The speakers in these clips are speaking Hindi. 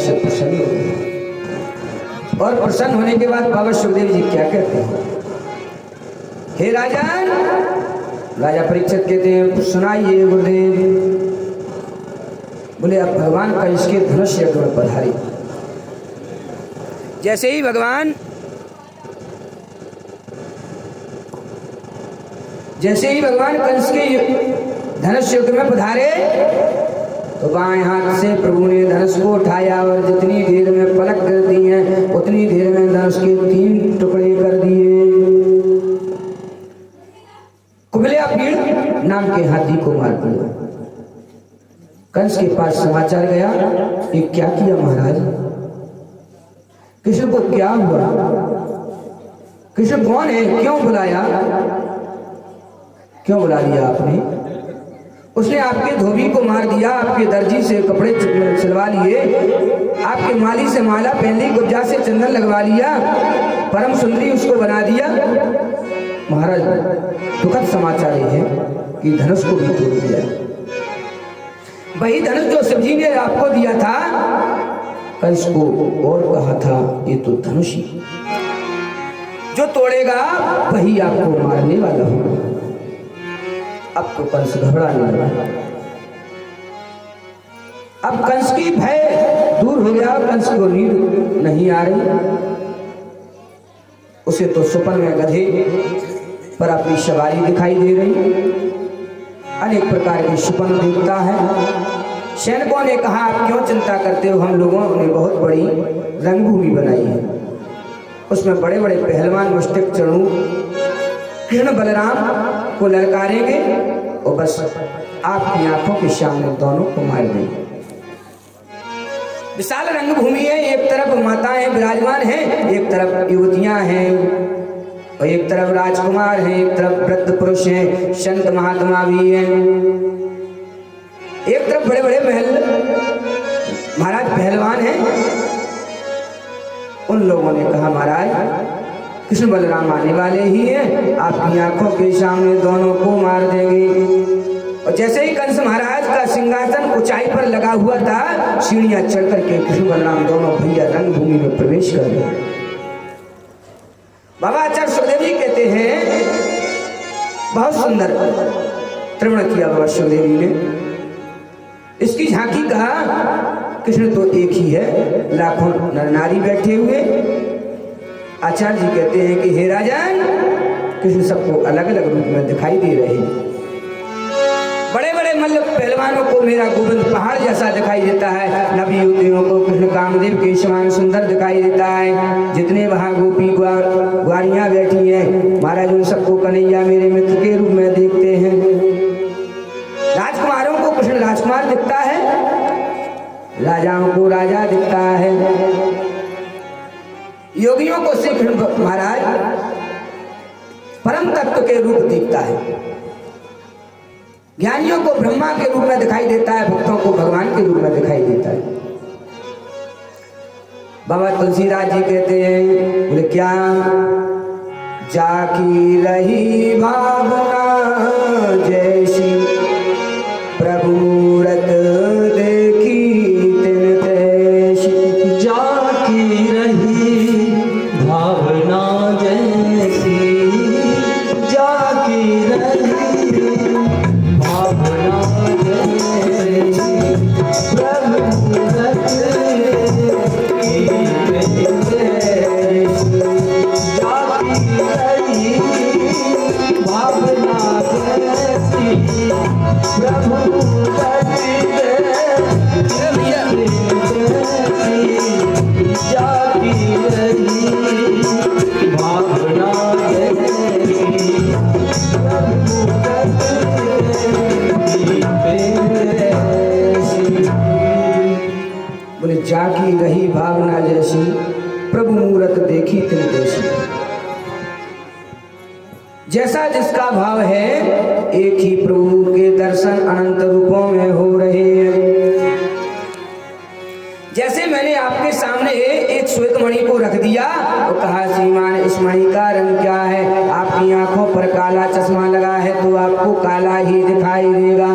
से प्रसन्न हो गए। और प्रसन्न होने के बाद बाबा सुखदेव जी क्या कहते हैं, हे राजन, राजा परीक्षित कहते हैं सुनाइए गुरुदेव। बोले अब भगवान का इसके धनुष यज्ञ में पधारे। जैसे ही भगवान कंस के धनुष यज्ञ में पधारे तो बाएं हाथ से प्रभु ने धनुष को उठाया और जितनी देर में पलक कर दी है उतनी देर में धनुष के 3 टुकड़े कर दिए। कुबलिया पीड़ नाम के हाथी को मार दिया। कंस के पास समाचार गया, ये क्या किया महाराज, कृष्ण को क्या हुआ, कृष्ण कौन है, क्यों बुलाया, क्यों बुला लिया आपने? उसने आपके धोबी को मार दिया, आपके दर्जी से कपड़े सिलवा लिए, आपके माली से माला पहन ली, गुज्जा से चंदन लगवा लिया, परम सुंदरी उसको बना दिया। महाराज दुखद समाचार ये है कि धनुष को भी तोड़ दिया। वही धनुष जो शिव जी ने आपको दिया था, कंस को और कहा था ये तो धनुष ही, जो तोड़ेगा वही आपको मारने वाला होगा। अब तो कंस घबराने लगा। अब कंस की भय दूर हो गया, कंस को नींद नहीं आ रही। उसे तो स्वप्न में गधे पर अपनी सवारी दिखाई दे रही, अनेक प्रकार के स्वप्न देखता है। सैनिकों ने कहा आप क्यों चिंता करते हो, हम लोगों ने बहुत बड़ी रंगभूमि बनाई है, उसमें बड़े बड़े पहलवान मस्तक चढ़ू कृष्ण बलराम को ललकारेंगे और बस आपकी आंखों के सामने दोनों को मार देंगे। विशाल रंगभूमि है, एक तरफ माताएं विराजमान हैं, एक तरफ युवतियां हैं और एक तरफ राजकुमार हैं, एक तरफ वृद्ध पुरुष हैं, संत महात्मा भी हैं, एक तरफ बड़े बड़े महल महाराज पहलवान हैं। उन लोगों ने कहा महाराज कृष्ण बलराम आने वाले ही हैं, आपकी आंखों के सामने दोनों को मार देंगे। और जैसे ही कंस महाराज का सिंहासन ऊंचाई पर लगा हुआ था, सीढ़ियां चढ़ करके कृष्ण बलराम दोनों भैया रंगभूमि में प्रवेश कर गए। बाबा आचार्य सुखदेव जी कहते हैं बहुत सुंदर त्रिवण किया बाबा सुखदेव जी ने। इसकी झांकी कहा कृष्ण तो एक ही है, लाखों नर नारी बैठे हुए। आचार्य जी कहते हैं कि हे राजन, कृष्ण सबको अलग अलग रूप में दिखाई दे रहे हैं। बड़े बड़े मल्ल पहलवानों को मेरा गोविंद पहाड़ जैसा दिखाई देता है, नवी युवतियों को कृष्ण कामदेव के समान सुंदर दिखाई देता है। जितने वहां गोपी ग्वारियां बैठी हैं महाराज उन सबको कन्हैया मेरे मित्र के रूप में देखते हैं। राजकुमारों को कृष्ण राजकुमार दिखता है, राजाओं को राजा दिखता है, योगियों को श्री कृष्ण महाराज परम तत्व के रूप दिखता है, ज्ञानियों को ब्रह्मा के रूप में दिखाई देता है, भक्तों को भगवान के रूप में दिखाई देता है। बाबा तुलसीदास जी कहते हैं बोले क्या जाकी रही भावना जैसी प्रभु मूरत देखी तिन तैसी। जाकी रही भावना जैसी, जाकी रही भावना जैसी प्रभु मूरत देखी तिन तैसी। जाकी रही भावना जैसी प्रभु बोले जागी रही भावना जैसी प्रभु मूरत देखी तिन तैसी। जैसा जिसका भाव है एक ही प्रभु के दर्शन अनंत रूपों में हो रहे हैं। जैसे मैंने आपके सामने एक श्वेत मणि को रख दिया तो कहा श्रीमान इस मणि का रंग क्या है, आपकी आंखों पर काला चश्मा लगा है तो आपको काला ही दिखाई देगा।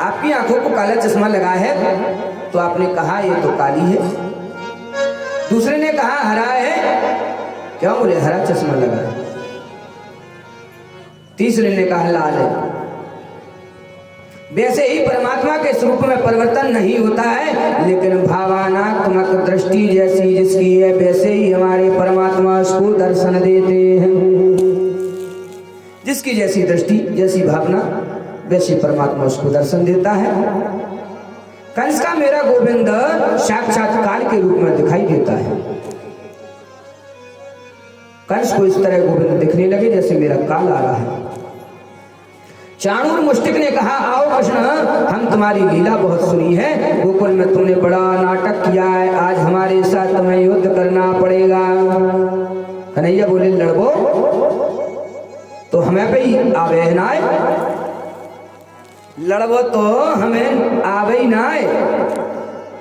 आपकी आंखों को काला चश्मा लगा है तो आपने कहा ये तो काली है। दूसरे ने कहा हरा है। क्यों? बोले हरा चश्मा लगा है। तीसरे ने कहा लाल है। वैसे ही परमात्मा के स्वरूप में परिवर्तन नहीं होता है, लेकिन भावनात्मक दृष्टि जैसी जिसकी है वैसे ही हमारे परमात्मा उसको दर्शन देते हैं। जिसकी जैसी दृष्टि जैसी भावना वैसी परमात्मा उसको दर्शन देता है। कंस का मेरा गोविंद साक्षात काल के रूप में दिखाई देता है। कंस को इस तरह गोविंद दिखने लगे जैसे मेरा काल आ रहा है। चाणूर मुष्टिक ने कहा आओ कृष्ण, हम तुम्हारी लीला बहुत सुनी है। गोकुल में तुमने बड़ा नाटक किया है, आज हमारे साथ तुम्हें युद्ध करना पड़ेगा। कन्हैया बोले लड़बो तो हमें पे ही आवे ना, लड़बो तो हमें आवे ही ना।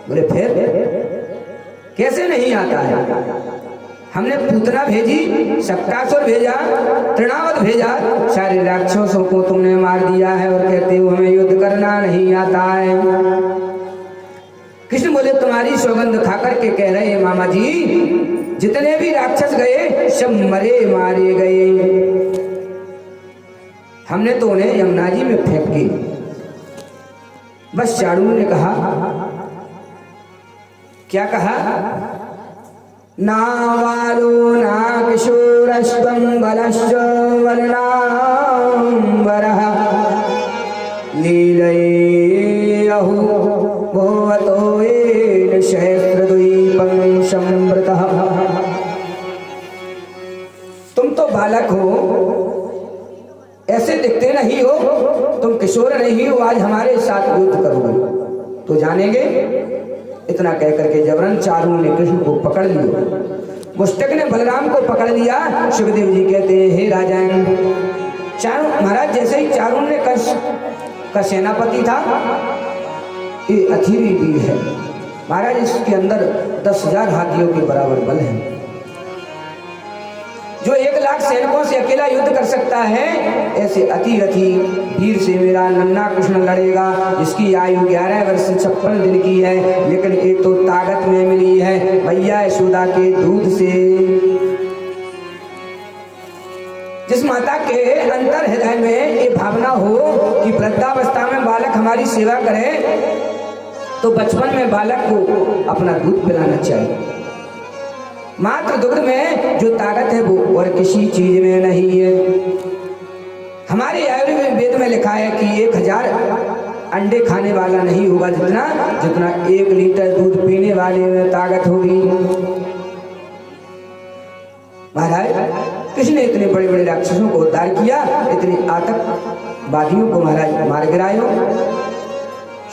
बोले फिर कैसे नहीं आता है? हमने पूतना भेजी, शक्तासुर भेजा, तृणावत भेजा, सारे राक्षसों को तुमने मार दिया है और कहते हो हमें युद्ध करना नहीं आता है। कृष्ण बोले तुम्हारी सौगंध खाकर के कह रहे हैं मामा जी, जितने भी राक्षस गए सब मरे मारे गए, हमने तो उन्हें यमुना जी में फेंक दी। बस चाणूर ने कहा, क्या कहा? ना बालो ना किशोरस्त्वं बलश्च वरनाम्बरः लीलयेऽहु भुवतो येन सहस्रद्वीपं संवृतः। तुम तो बालक हो, ऐसे दिखते नहीं हो, तुम किशोर नहीं हो, आज हमारे साथ युद्ध करोगे तो जानेंगे। इतना कह करके जबरन चारू ने कृष्ण को पकड़ लिया। मुष्टक ने बलराम को पकड़ लिया। सुखदेव जी कहते हैं हे राजान, चारू महाराज जैसे ही चारू ने कंस का सेनापति था, ये अथीरी वीर है महाराज, इसके अंदर 10,000 हाथियों के बराबर बल है। जो 1,00,000 सैनिकों से अकेला युद्ध कर सकता है, ऐसे अति वीर से मेरा नन्हा कृष्ण लड़ेगा, जिसकी आयु 11 वर्ष 56 दिन की है, लेकिन ये तो ताकत में मिली है मैया यशोदा के दूध से। जिस माता के अंतर हृदय में ये भावना हो कि वृद्धावस्था में बालक हमारी सेवा करे, तो बचपन में बालक को अपना दूध पिलाना चाहिए। मात्र दुग्ध में जो ताकत है वो और किसी चीज में नहीं है। हमारे आयुर्वेद में लिखा है कि 1000 अंडे खाने वाला नहीं होगा जितना 1 लीटर दूध पीने वाले में ताकत होगी। महाराज कृष्ण ने इतने बड़े बड़े राक्षसों को उद्धार किया, इतने आतंकवादियों को महाराज मार गिरायो,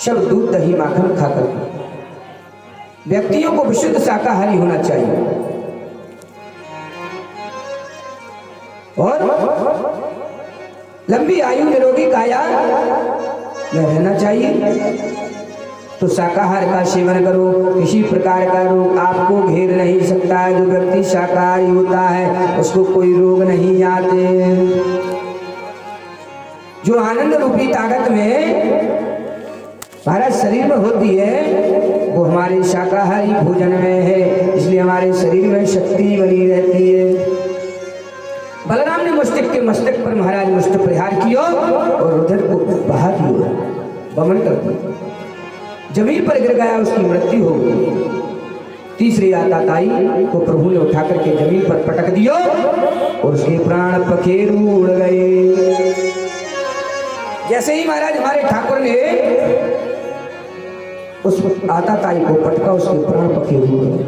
सब दूध दही माखन खाकर। व्यक्तियों को विशुद्ध शाकाहारी होना चाहिए और लंबी आयु निरोगी काया में रहना चाहिए। तो शाकाहार का सेवन करो, किसी प्रकार का रोग आपको घेर नहीं सकता है। जो व्यक्ति शाकाहारी होता है उसको कोई रोग नहीं आते। जो आनंद रूपी ताकत में हमारे शरीर में होती है वो हमारे शाकाहारी भोजन में है, इसलिए हमारे शरीर में शक्ति बनी रहती है। बलराम ने मुष्टिक के मस्तक पर महाराज मुष्ट प्रहार किया और उधर को बहा दिया, बमन कर दिया। जमीन पर गिर गया, उसकी मृत्यु हो गई। तीसरी आताताई को प्रभु ने उठा करके जमीन पर पटक दिया और उसके प्राण पखेरु उड़ गए। जैसे ही महाराज हमारे ठाकुर ने उस आताताई को पटका, उसके प्राण पखेरु उड़ गए।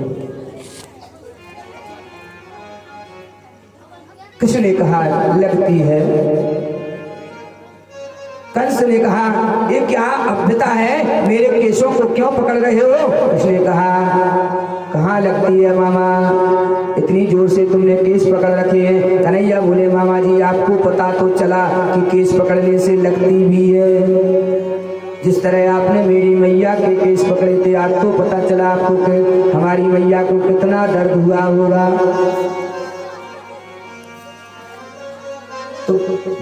कृष्ण ने कहा लगती है। कंस ने कहा ये क्या अभ्यता है, मेरे केशों को क्यों पकड़ रहे हो? कृष्ण ने कहा कहाँ लगती है मामा, इतनी जोर से तुमने केस पकड़ रखे हैं। कन्हैया बोले मामा जी आपको पता तो चला कि केस पकड़ने से लगती भी है। जिस तरह आपने मेरी मैया के केस पकड़े थे, आपको पता चला आपको कि हमारी मैया को कितना दर्द हुआ होगा। तो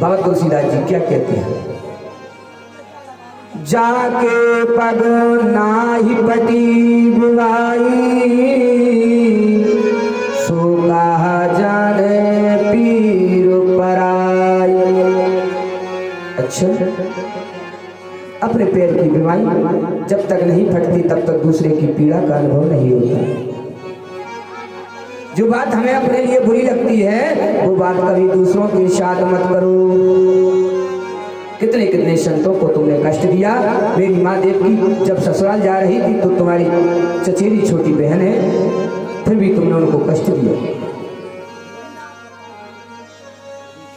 बाबा तुलसीदास जी क्या कहते हैं? जाके पग नाही पटी बिवाई, सो कहा जाने पीर पराई। अच्छा, अपने पैर की बीमारी जब तक नहीं फटती तब तक दूसरे की पीड़ा का अनुभव नहीं होता। जो बात हमें अपने लिए बुरी लगती है वो बात कभी दूसरों के साथ मत करो। कितने कितने संतों को तुमने कष्ट दिया। मेरी माँ देवकी जब ससुराल जा रही थी तो तुम्हारी चचेरी छोटी बहन है, फिर भी तुमने उनको कष्ट दिया।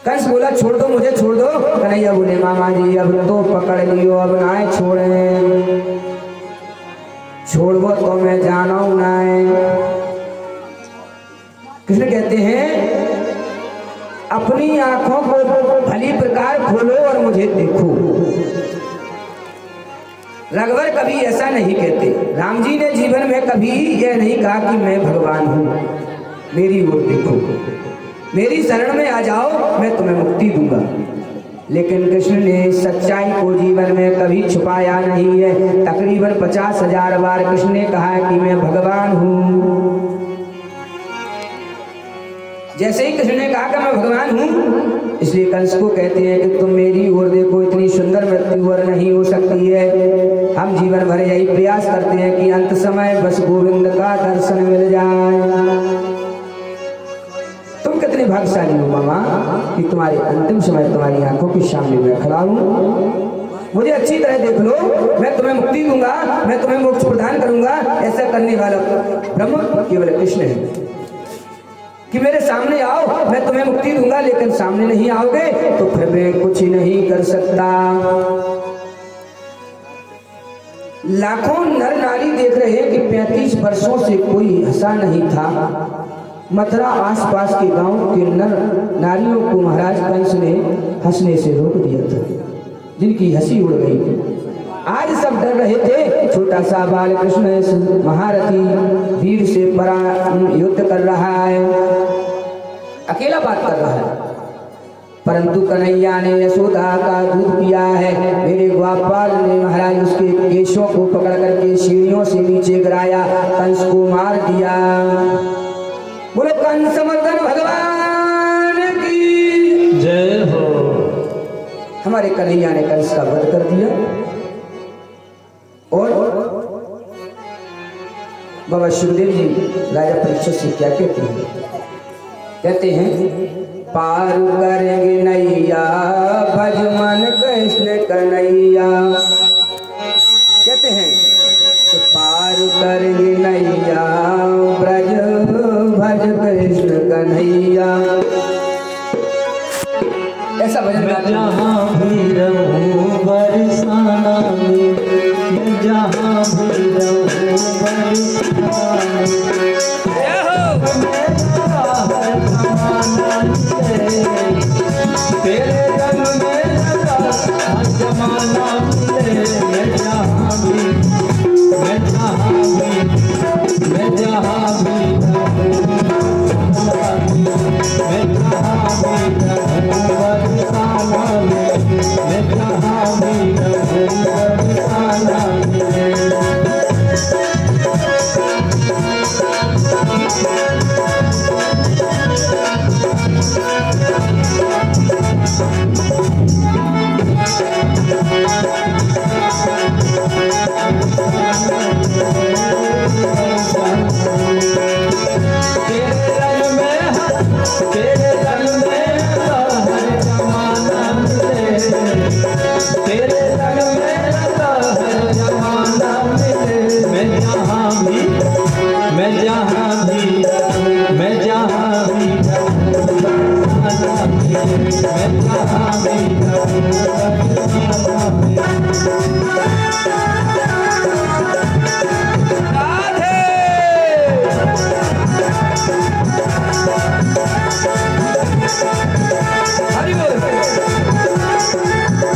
कंस बोला छोड़ दो मुझे, छोड़ दो। कन्हैया बोले मामा जी अब तो पकड़ लियो, अब नाय छोड़े, छोड़ो तो मैं जाना हूं नाय। कृष्ण कहते हैं अपनी आंखों को भली प्रकार खोलो और मुझे देखो। रघुवर कभी ऐसा नहीं कहते। राम जी ने जीवन में कभी यह नहीं कहा कि मैं भगवान हूं, मेरी ओर देखो, मेरी शरण में आ जाओ, मैं तुम्हें मुक्ति दूंगा। लेकिन कृष्ण ने सच्चाई को जीवन में कभी छुपाया नहीं है। तकरीबन 50,000 बार कृष्ण ने कहा कि मैं भगवान हूं। जैसे ही कृष्ण ने कहा कि मैं भगवान हूं, इसलिए कंस को कहते हैं कि तुम मेरी ओर देखो, इतनी सुंदर मृत्यु और नहीं हो सकती है। हम जीवन भर यही प्रयास करते हैं कि अंत समय बस गोविंद का दर्शन मिल जाए। तुम कितने भाग्यशाली हो मामा कि तुम्हारे अंतिम समय तुम्हारी आंखों के सामने मैं खड़ा हूं। मुझे अच्छी तरह देख लो, मैं तुम्हें मुक्ति दूंगा, मैं तुम्हें मोक्ष प्रदान करूंगा। ऐसा करने वाला ब्रह्म केवल कृष्ण है कि मेरे सामने आओ, मैं तुम्हें मुक्ति दूंगा। लेकिन सामने नहीं आओगे तो फिर मैं कुछ नहीं कर सकता। लाखों नर नारी देख रहे हैं कि 35 वर्षों से कोई हंसा नहीं था। मथुरा आसपास के गांव के नर नारियों को महाराज कंस ने हंसने से रोक दिया था, जिनकी हंसी उड़ गई। आज सब डर रहे थे। छोटा सा बाल कृष्ण महारथी वीर से परा युद्ध कर रहा है, अकेला बात कर रहा है, परंतु कन्हैया ने यशोदा का दूध पिया है। मेरे गोपाल ने महाराज उसके केशों को पकड़ करके सीढ़ियों से नीचे गिराया, कंस को मार दिया। बोलो कंस मर्दन भगवान की जय हो। हमारे कन्हैया ने कंस का वध कर दिया। और बाबा शिवदेव जी राजा परीक्षित से क्या कहते हैं? कहते हैं पार करेंगे नैया भज मन कृष्ण कन्हैया। कहते हैं तो पार करेंगे नैया ब्रज भज कृष्ण कन्हैया। ऐसा भजन मैं जहाँ भी रहूं बरसाना में, मैं जहाँ भी रहूं बरसाना में, तेरे रंग में लगा जमाना मिले। मैं जहाँ भी मैं जहाँ भी मैं जहाँ भी मैं जहाँ भी बरसाना में, मैं जहाँ भी बरसाना में। तेरे